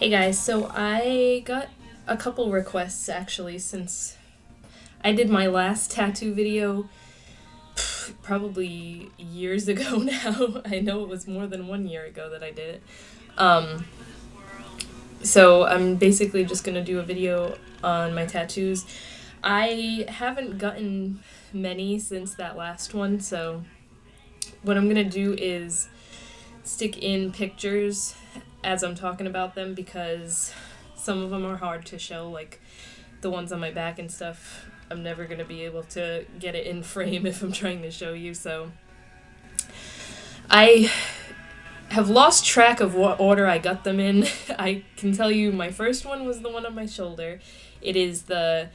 Hey guys, so I got a couple requests actually since I did my last tattoo video probably years ago now. I know it was more than 1 year ago that I did it. Um, so I'm basically just gonna do a video on my tattoos. I haven't gotten many since that last one, so what I'm gonna do is stick in pictures as I'm talking about them because some of them are hard to show, like the ones on my back and stuff. I'm never going to be able to get it in frame if I'm trying to show you, so I have lost track of what order I got them in. I can tell you my first one was the one on my shoulder. It is the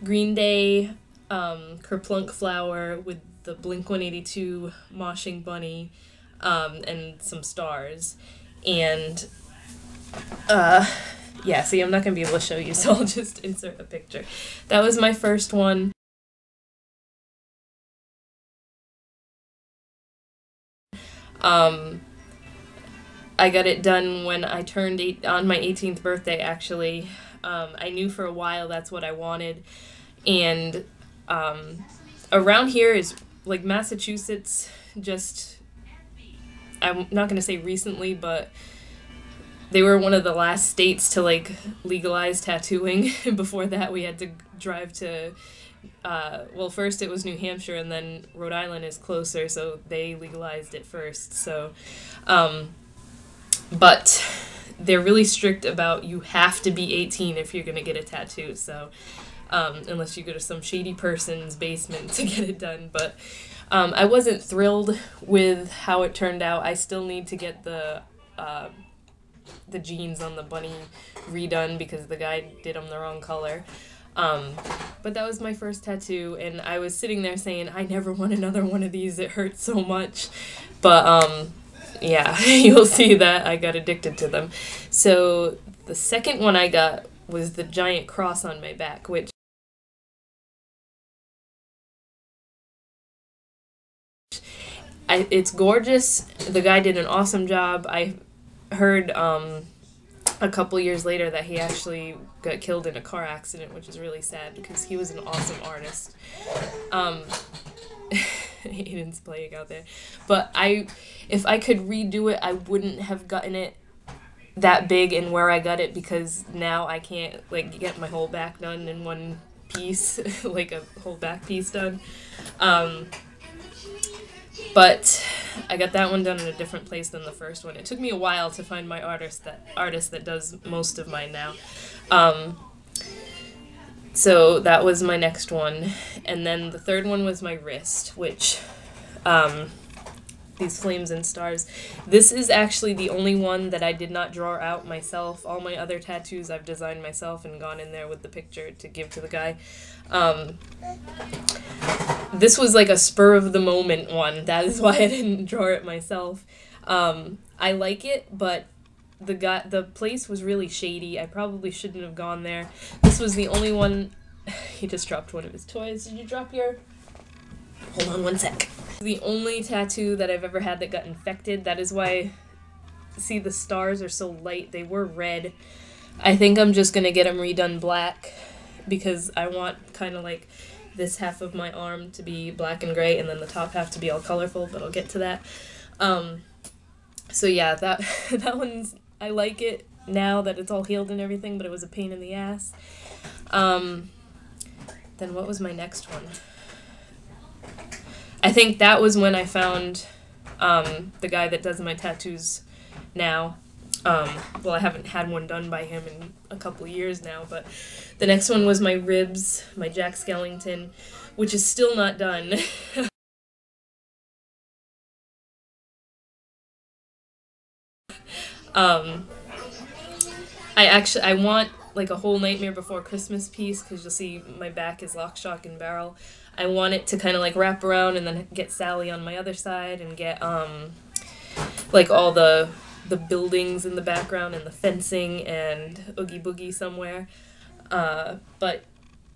Green Day Kerplunk flower with the Blink-182 moshing bunny and some stars. And yeah, see, I'm not going to be able to show you, so I'll just insert a picture. That was my first one. I got it done when I turned on my 18th birthday, actually. I knew for a while that's what I wanted. And around here is, like, Massachusetts, just, I'm not going to say recently, but they were one of the last states to, like, legalize tattooing. Before that, we had to drive to, well, first it was New Hampshire, and then Rhode Island is closer, so they legalized it first. So, but they're really strict about you have to be 18 if you're going to get a tattoo, so, unless you go to some shady person's basement to get it done. But I wasn't thrilled with how it turned out. I still need to get the jeans on the bunny redone because the guy did them the wrong color. But that was my first tattoo, and I was sitting there saying, I never want another one of these, it hurts so much. But, yeah, you'll see that I got addicted to them. So the second one I got was the giant cross on my back, which it's gorgeous. The guy did an awesome job. I heard a couple years later that he actually got killed in a car accident, which is really sad because he was an awesome artist. Aiden's playing out there. But if I could redo it, I wouldn't have gotten it that big and where I got it because now I can't, like, get my whole back done in one piece, like a whole back piece done. But I got that one done in a different place than the first one. It took me a while to find my artist that does most of mine now. So that was my next one. And then the third one was my wrist, which, these flames and stars. This is actually the only one that I did not draw out myself. All my other tattoos I've designed myself and gone in there with the picture to give to the guy. This was like a spur of the moment one. That is why I didn't draw it myself. I like it, but the place was really shady. I probably shouldn't have gone there. This was the only one. He just dropped one of his toys. Did you drop your? Hold on one sec. The only tattoo that I've ever had that got infected. That is why, see, the stars are so light. They were red. I think I'm just gonna get them redone black because I want kind of like this half of my arm to be black and gray and then the top half to be all colorful, but I'll get to that. So yeah, that one's, I like it now that it's all healed and everything, but it was a pain in the ass. Then what was my next one? I think that was when I found the guy that does my tattoos now. Well, I haven't had one done by him in a couple years now, but the next one was my ribs, my Jack Skellington, which is still not done. I want like a whole Nightmare Before Christmas piece because you'll see my back is lock, shock, and barrel. I want it to kind of like wrap around and then get Sally on my other side and get like all the buildings in the background and the fencing and Oogie Boogie somewhere. But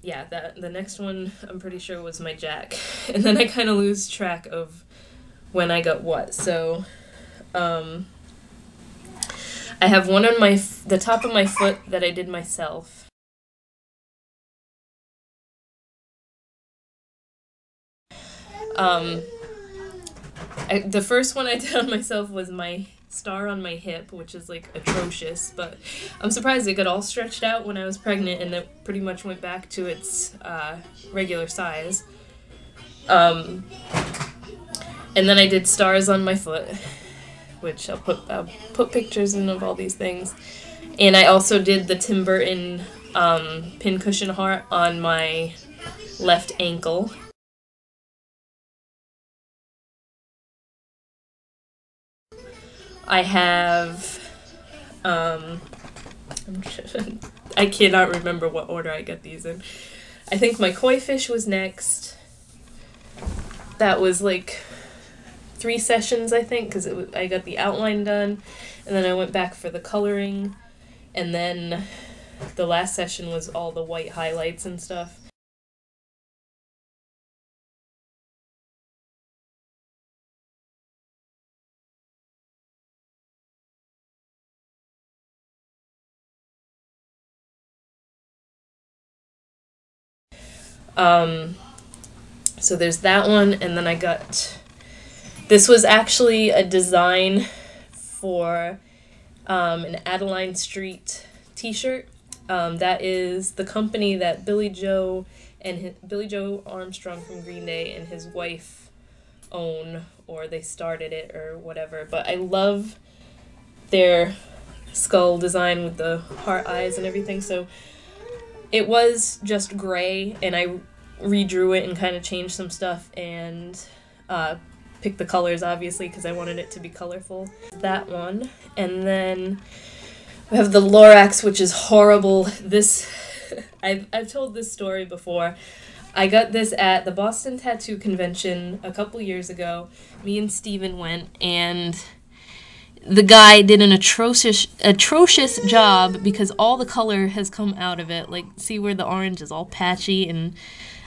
yeah, the next one I'm pretty sure was my Jack. And then I kind of lose track of when I got what. So I have one on the top of my foot that I did myself. The first one I did on myself was my star on my hip, which is like atrocious, but I'm surprised it got all stretched out when I was pregnant and it pretty much went back to its regular size. And then I did stars on my foot, which I'll put pictures in of all these things. And I also did the Tim Burton pincushion heart on my left ankle. I have, I cannot remember what order I got these in. I think my koi fish was next. That was like 3 sessions, I think, because I got the outline done, and then I went back for the coloring, and then the last session was all the white highlights and stuff. So there's that one, and then I got, this was actually a design for an Adeline Street t-shirt. That is the company that Billie Joe Armstrong from Green Day and his wife own, or they started it or whatever, but I love their skull design with the heart eyes and everything, so it was just gray, and I redrew it and kind of changed some stuff and picked the colors, obviously, because I wanted it to be colorful. That one. And then we have the Lorax, which is horrible. This, I've told this story before. I got this at the Boston Tattoo Convention a couple years ago. Me and Steven went, and the guy did an atrocious job because all the color has come out of it. Like, see where the orange is all patchy, and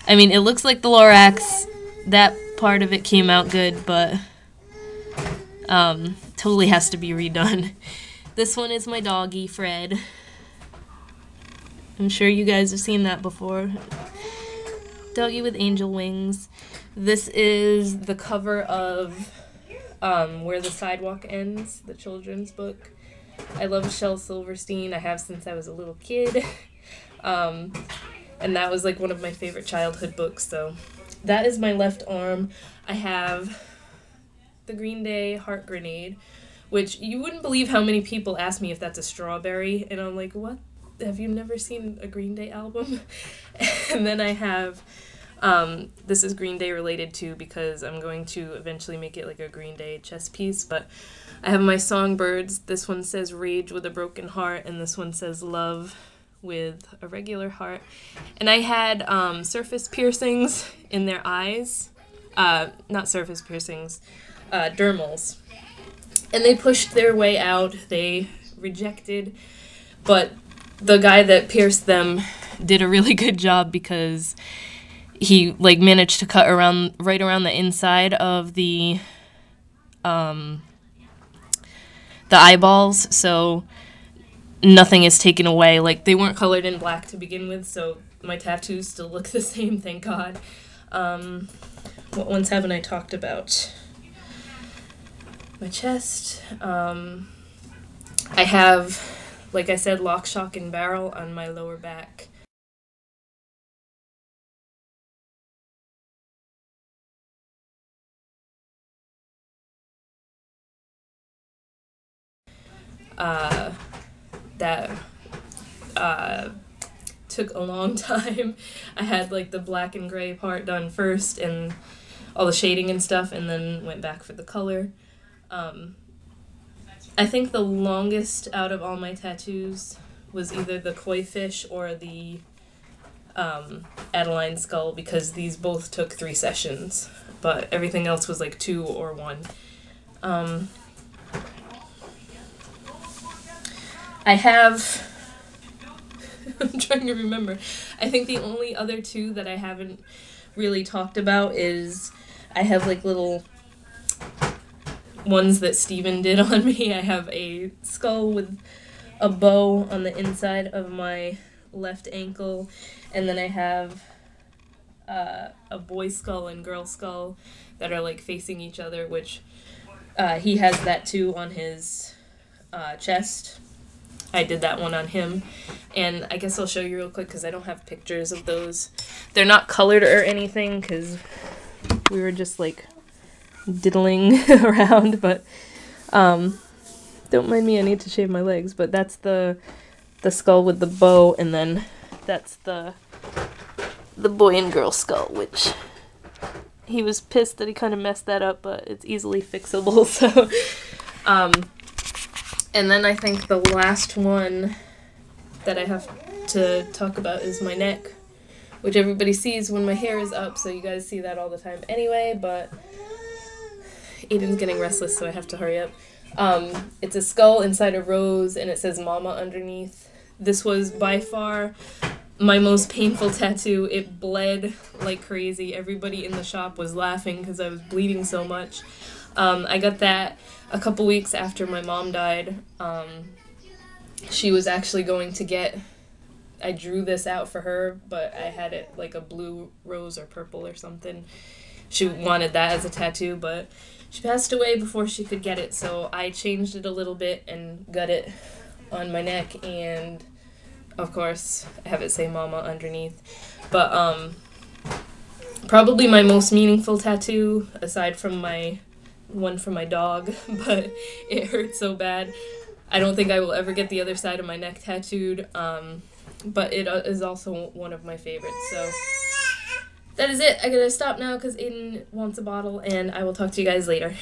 I mean, it looks like the Lorax. That part of it came out good, but totally has to be redone. This one is my doggy, Fred. I'm sure you guys have seen that before. Doggy with angel wings. This is the cover of Where the Sidewalk Ends, the children's book. I love Shel Silverstein. I have since I was a little kid. And that was like one of my favorite childhood books, so that is my left arm. I have the Green Day Heart Grenade, which you wouldn't believe how many people ask me if that's a strawberry, and I'm like, what? Have you never seen a Green Day album? And then I have, this is Green Day related too, because I'm going to eventually make it like a Green Day chess piece, but I have my Songbirds. This one says Rage with a Broken Heart, and this one says Love with a regular heart. And I had surface piercings in their eyes. Not surface piercings, dermals. And they pushed their way out. They rejected. But the guy that pierced them did a really good job because he like managed to cut right around the inside of the eyeballs, so nothing is taken away. Like, they weren't colored in black to begin with, so my tattoos still look the same, thank God. What ones haven't I talked about? My chest. I have, like I said, Lock, Shock, and Barrel on my lower back. That took a long time. I had like the black and gray part done first and all the shading and stuff, and then went back for the color. I think the longest out of all my tattoos was either the koi fish or the Adeline skull, because these both took 3 sessions, but everything else was like 2 or 1. I have, I'm trying to remember, I think the only other 2 that I haven't really talked about is I have like little ones that Steven did on me. I have a skull with a bow on the inside of my left ankle, and then I have a boy skull and girl skull that are like facing each other, which he has that too on his chest. I did that one on him, and I guess I'll show you real quick because I don't have pictures of those. They're not colored or anything because we were just like diddling around, but don't mind me, I need to shave my legs. But that's the skull with the bow, and then that's the boy and girl skull, which he was pissed that he kind of messed that up, but it's easily fixable. So and then I think the last one that I have to talk about is my neck, which everybody sees when my hair is up, so you guys see that all the time anyway, but Aiden's getting restless, so I have to hurry up. It's a skull inside a rose, and it says Mama underneath. This was by far my most painful tattoo. It bled like crazy. Everybody in the shop was laughing because I was bleeding so much. I got that a couple weeks after my mom died. She was actually going to get... I drew this out for her, but I had it like a blue rose or purple or something. She wanted that as a tattoo, but she passed away before she could get it, so I changed it a little bit and got it on my neck, and of course I have it say Mama underneath. But probably my most meaningful tattoo, aside from my one for my dog, but it hurt so bad. I don't think I will ever get the other side of my neck tattooed, but it is also one of my favorites. So that is it. I gotta stop now because Aiden wants a bottle, and I will talk to you guys later.